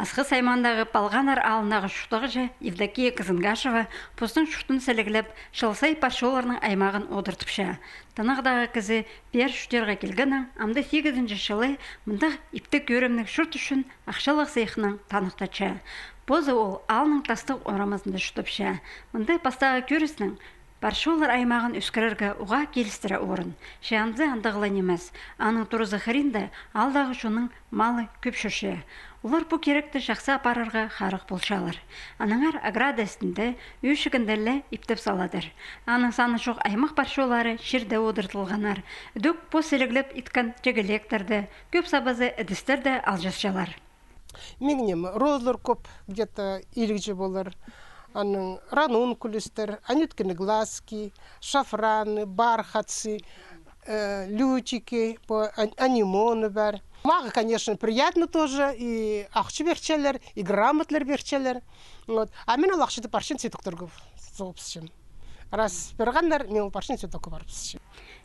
Асқы саймандағы палғанар алынағы шуқтағы жа Евдокия Кызынгашева постың шуқтын сәлігіліп, Шылсай пашоларының аймағын одыртыпша. Танағдағы кізі пер шүтерға келгенің, амды 8-ші жылы мұндақ ипті көрімнік шұрт үшін ақшалық сейхінің танықтача. Позы ол алының тастық орамызында шұтыпша. Мұндай пастағы көрісінің Паршолар аймағын өскірерге уға келістірі орын. Шеанзы андағылан емес, аның тұрызы хринді алдағы шоның малы көп шүрше. Олар бұл керекті жақсы апарарға қарық болшалар. Аныңар аграда істінде өшігінділі иптеп саладыр. Аның саны жоқ аймақ паршолары шерді одыртылғанар. Дөк пос елігіліп иткан жегелектерді, көп сабазы әдістерді алжасшалар. Мегнем розлар көп, где-то илікжі болар. Аның ранункулистер, анюткины глазки, шафраны, бархатцы, лютики, анимоны бар. Мага, конечно, приятно тоже, и ақчы берчелер, и грамотлер берчелер. А мен ол ақчыды паршын цветокторгов соғыпсышым. Раз берғандар, мен ол паршын цветокы барыпсышым.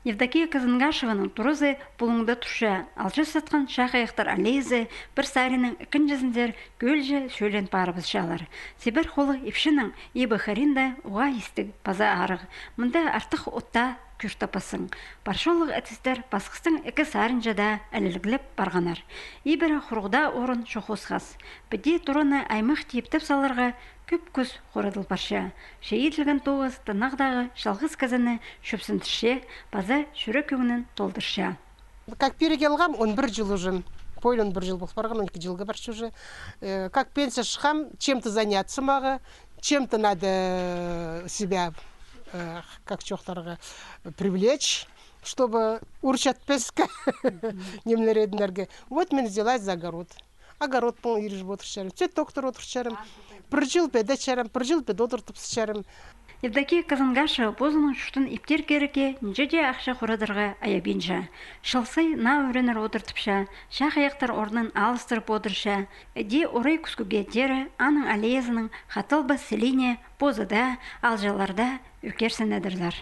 Евдокия Кызынгашеваның тұрызы бұлыңды тұша, алжы сатқан шақ-аяқтар алейзі, бір сарының үкін жүзіндер көлжі шөлен парыбыз шалар. Себір қолы епшінің ебі харинда уға естік паза арығы. Мұнда артық отта күр тапасың. Паршолық әтістер басқыстың үкі сарынжада әлілгіліп барғанар. Ебірі құрғыда орын шоқосқас. Біде тұрыны аймақ тиептіп саларға көп көз қорадыл парша. Шейітілген тоғыз тынағдағы жалғыз казаны шөпсінтіше, паза шүрі көңінін толдырша. Как перегелгам, он бір жыл уже. Пойлон бір жыл болып барған, 12 жылға баршы уже. Как пенсия шықам, чем-то заняться мага, чем-то надо себя, как чоқтарға, привлечь, чтобы урчат песка немлереднерге. Вот мен взялась за огород. Огород пол ириш отыршарым, цветоктор отыршарым, прыжыл педе чарым, прыжыл педе отыртып сычарым. Евдокия Кызынгашева позының шүтін иптер кереке нжеде ақша құрадырға аябенжа. Шылсай на өренер отыртыпша, шақ аяқтар орнын алыстырып отырша, де орай күскіге дері аның алезінің қатылбы селине позыда, алжаларда үкерсінедірлер.